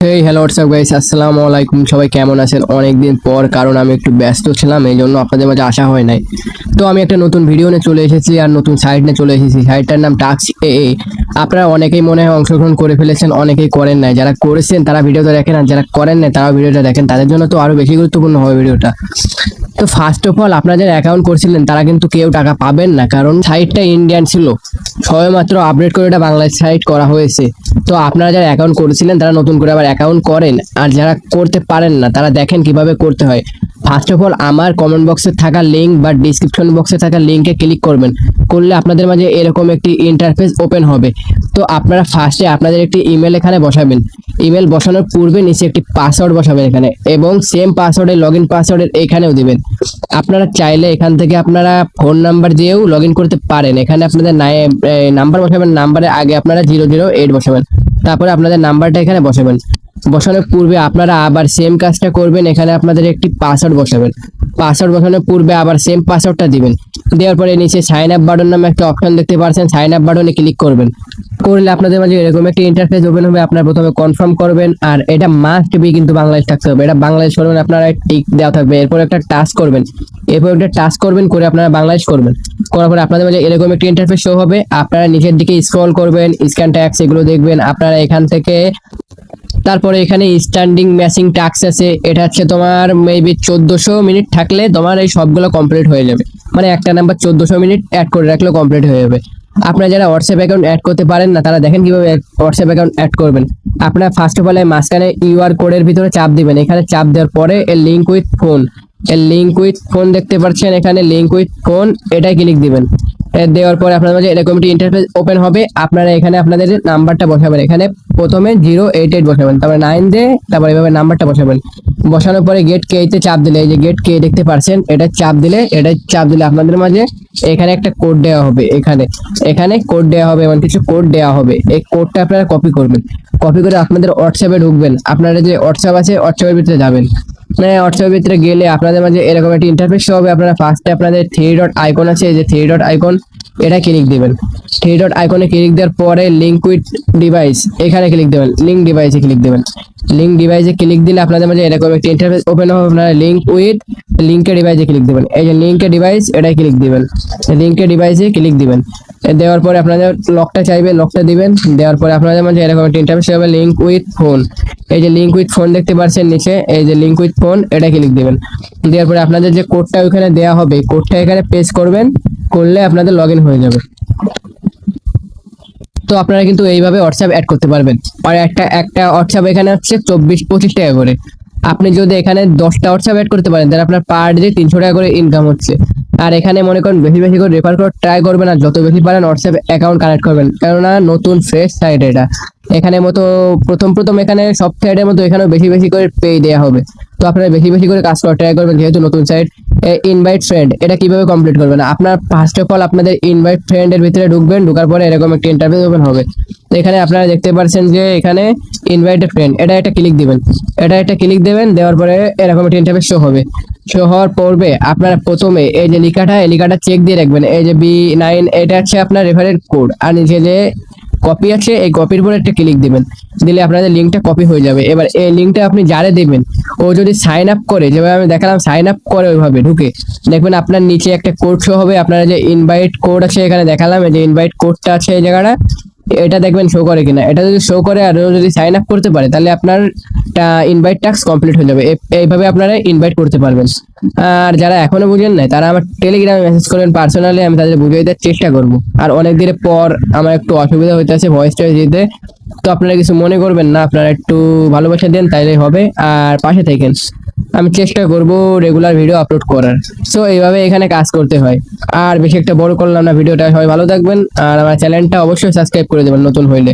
Hey hello WhatsApp guys, আসসালামু আলাইকুম। সবাই কেমন আছেন? অনেকদিন পর, কারণ আমি একটু ব্যস্ত ছিলাম, এই জন্য আপনাদের মাঝে আসা হয় নাই। তো আমি একটা নতুন ভিডিও নিয়ে চলে এসেছি আর নতুন সাইট নিয়ে চলে এসেছি। সাইটটার নাম টাস্ক এ। আপনারা অনেকেই মনে হয় অংশগ্রহণ করে ফেলেছেন, অনেকেই করেন নাই। যারা করেছেন তারা ভিডিওটা দেখেন, আর যারা করেন নাই তারাও ভিডিওটা দেখেন, তাদের জন্য তো আরো বেশি গুরুত্বপূর্ণ হবে ভিডিওটা। তো ফার্স্ট অফ অল, আপনারা যারা অ্যাকাউন্ট করছিলেন তারা কিন্তু কেউ টাকা পাবেন না, কারণ সাইটটা ইন্ডিয়ান ছিল, সবেমাত্র আপডেট করে এটা বাংলাদেশ সাইট করা হয়েছে। তো আপনারা যারা অ্যাকাউন্ট করেছিলেন তারা নতুন করে আবার অ্যাকাউন্ট করেন, আর যারা করতে পারেন না তারা দেখেন কিভাবে করতে হয়। ফার্স্ট অফ অল, আমার কমেন্ট বক্সে থাকা লিঙ্ক বা ডিসক্রিপশন বক্সে থাকা লিঙ্কে ক্লিক করবেন। করলে আপনাদের মাঝে এরকম একটি ইন্টারফেস ওপেন হবে। তো আপনারা ফার্স্টে আপনাদের একটি ইমেল এখানে বসাবেন। ইমেল বসানোর পূর্বে নিচে একটি পাসওয়ার্ড বসাবেন এখানে, এবং সেম পাসওয়ার্ডে লগ ইন পাসওয়ার্ডের এখানেও দিবেন। আপনারা চাইলে এখান থেকে আপনারা ফোন নাম্বার দিয়েও লগ ইন করতে পারেন। এখানে আপনাদের নাম্বার বসাবেন, নাম্বারের আগে আপনারা 008 বসাবেন, তারপরে আপনাদের নাম্বারটা এখানে বসাবেন। বসানোর পূর্বে আপনারা আবার সেম কাজটা করবেন, এখানে আপনাদের একটি পাসওয়ার্ড বসাবেন। পাসওয়ার্ড বসানোর পূর্বে আবার সেম পাসওয়ার্ডটা দিবেন। দেওয়ার পরে নিচে সাইন আপ বাটন নামে একটা অপশন দেখতে পাচ্ছেন, সাইন আপ বাটনে ক্লিক করবেন। করলে আপনাদের মাঝে এরকম একটা ইন্টারফেস ওপেন হবে। আপনারা প্রথমে কনফার্ম করবেন, আর এটা মাস্ট বি কিন্তু বাংলাদেশ থাকতে হবে। এটা বাংলাদেশ করবেন, আপনারা টিক দেওয়া থাকবে। এরপর একটা টাস্ক করবেন, এরপর একটা টাস্ক করবেন, করে আপনারা বাংলাদেশ করবেন। করার পরে আপনাদের মাঝে এরকম একটা ইন্টারফেস শো হবে। আপনারা নিচের দিকে স্ক্রল করবেন, স্ক্যান ট্যাক্স এগুলো দেখবেন আপনারা এখান থেকে। তারপরে এখানে স্ট্যান্ডিং ম্যাচিং টাস্ক আছে, এটা হচ্ছে তোমার মেবি 1400 মিনিট থাকলে তোমার এই সবগুলো কমপ্লিট হয়ে যাবে। মানে একটা নাম্বার 1400 মিনিট অ্যাড করে রাখলে কমপ্লিট হয়ে যাবে। আপনারা যারা হোয়াটসঅ্যাপ অ্যাকাউন্ট অ্যাড করতে পারেন না তারা দেখেন কিভাবে হোয়াটসঅ্যাপ অ্যাকাউন্ট অ্যাড করবেন। আপনারা ফার্স্ট অফ অল মাঝখানে ইউআর কোডের ভিতরে চাপ দিবেন। এখানে চাপ দেওয়ার পরে link with phone, link with phone দেখতে পাচ্ছেন, এখানে লিঙ্ক উইথ ফোন এটাই ক্লিক দিবেন। দেওয়ার পরে আপনাদের মাঝে এরকম একটি ইন্টারফেস ওপেন হবে। আপনারা এখানে আপনাদের নাম্বারটা বসাবেন। এখানে প্রথমে 088 বসাবেন, তারপরে 9 দিয়ে তারপরে এভাবে নাম্বারটা বসাবেন। বসানোর পরে গেট কে তে চাপ দিলে, এই যে গেট কে দেখতে পাচ্ছেন, এটা চাপ দিলে আপনাদের মাঝে এখানে একটা কোড দেওয়া হবে। এখানে কোড দেওয়া হবে, এমন কিছু কোড দেওয়া হবে। এই কোডটা আপনারা কপি করবেন। কপি করে আপনাদের হোয়াটসঅ্যাপে ঢুকবেন। আপনারা যে হোয়াটসঅ্যাপ আছে হোয়াটসঅ্যাপের ভিতরে যাবেন। হোয়াটসঅ্যাপের ভিতরে গেলে আপনাদের মাঝে এরকম একটা ইন্টারফেস হবে। আপনারা ফার্স্টে আপনাদের 3 ডট আইকন আছে, এই যে 3 ডট আইকন, এটা ক্লিক দিবেন। 3 ডট আইকনে ক্লিক দেওয়ার পরে লিঙ্ক উইথ ডিভাইস এখানে ক্লিক দেবেন। লিঙ্ক ডিভাইসে ক্লিক দেবেন। লিঙ্ক ডিভাইসে ক্লিক দিলে আপনাদের মাঝে এরকম একটা ইন্টারফেস ওপেন হবে। আপনারা লিঙ্কের ডিভাইসে ক্লিক দেবেন। এই যে লিঙ্কের ডিভাইস, এটাই ক্লিক দিবেন। লিঙ্কের ডিভাইসে ক্লিক দিবেন। দেওয়ার পরে আপনাদের লকটা চাইবে, লকটা দিবেন। দেওয়ার পরে আপনাদের মাঝে এরকম একটা ইন্টারফেস হবে, লিঙ্ক উইথ ফোন। এই যে লিঙ্ক উইথ ফোন দেখতে পাচ্ছেন নিচে, এই যে লিঙ্ক উইথ ফোন, এটা ক্লিক দিবেন। দেওয়ার পরে আপনাদের যে কোডটা ওখানে দেওয়া হবে, কোডটা এখানে পেস্ট করবেন। করলে আপনাদের লগ ইন হয়ে যাবে। তো আপনারা কিন্তু এইভাবে হোয়াটসঅ্যাপ অ্যাড করতে পারবেন। আর একটা হোয়াটসঅ্যাপ এখানে হচ্ছে 24-25 টাকা করে। আপনি যদি এখানে 10টা হোয়াটসঅ্যাপ অ্যাড করতে পারেন তাহলে আপনার পার ডে 300 টাকা করে ইনকাম হচ্ছে। আর এখানে মনে করেন বেশি বেশি করে রেফার করে ট্রাই করবেন, আর যত বেশি পারেন হোয়াটসঅ্যাপ অ্যাকাউন্ট কানেক্ট করবেন, কেননা নতুন ফ্রেশ সাইট এটা। এখানে মতো প্রথম এখানে সব সাইডের মতো এখানেও বেশি বেশি করে পে দেওয়া হবে। তো আপনারা বেশি বেশি করে কাজ করা ট্রাই করবেন, যেহেতু নতুন সাইট। ইনভাইট ফ্রেন্ড, এটা কিভাবে কমপ্লিট করবেন? আপনার ফার্স্ট অফ অল আপনাদের ইনভাইট ফ্রেন্ডের ভিতরে ঢুকবেন। ঢোকার পরে এরকম একটা ইন্টারফেস ওপেন হবে। তো এখানে আপনারা দেখতে পাচ্ছেন যে এখানে ইনভাইট ফ্রেন্ড, এটা একটা ক্লিক দিবেন। এটা একটা ক্লিক দেবেন। দেওয়ার পরে এরকম একটা ইন্টারফেস শো হবে। শো হওয়ার পূর্বে আপনারা প্রথমে এই যে লেখাটা চেক দিয়ে রাখবেন। এই যে B9, এটা হচ্ছে আপনার রেফারেল কোড, আর নিচে যে কপি আছে এই কপির উপর একটা ক্লিক দিবেন। দিলে আপনাদের লিঙ্কটা কপি হয়ে যাবে। এবার এই লিঙ্কটা আপনি যারে দেবেন ও যদি সাইন আপ করে, যেভাবে আমি দেখালাম সাইন আপ করে, ওইভাবে ঢুকে দেখবেন আপনার নিচে একটা কোড শো হবে। আপনারা যে ইনভাইট কোড আছে এখানে দেখালাম, এই যে ইনভাইট কোডটা আছে এই জায়গাটা, এটা দেখবেন শো করে কিনা। এটা যদি শো করে আর যদি সাইন আপ করতে পারে তাহলে আপনার ইনভাইট টাস্ক কমপ্লিট হয়ে যাবে। এইভাবে আপনারা ইনভাইট করতে পারবেন। আর যারা এখনো বুঝেন না তারা আমার টেলিগ্রামে মেসেজ করবেন পার্সোনালি, আমি তাদের বুঝিয়ে দেওয়ার চেষ্টা করব। আর অনেক দিনের পর আমার একটু অসুবিধা হইতেছে ভয়েস টয়েস দিতে, তো আপনারা কিছু মনে করবেন না, আপনারা একটু ভালোবাসা দেন তাইলে হবে। আর পাশে থাকেন, আমি চেষ্টা করব রেগুলার ভিডিও আপলোড করার। সো এইভাবে এখানে কাজ করতে হয়। আর বেশি একটা বড় করলাম না ভিডিওটা, সবাই ভালো থাকবেন। আর আমার চ্যানেলটা অবশ্যই সাবস্ক্রাইব করে দেবেন নতুন হইলে।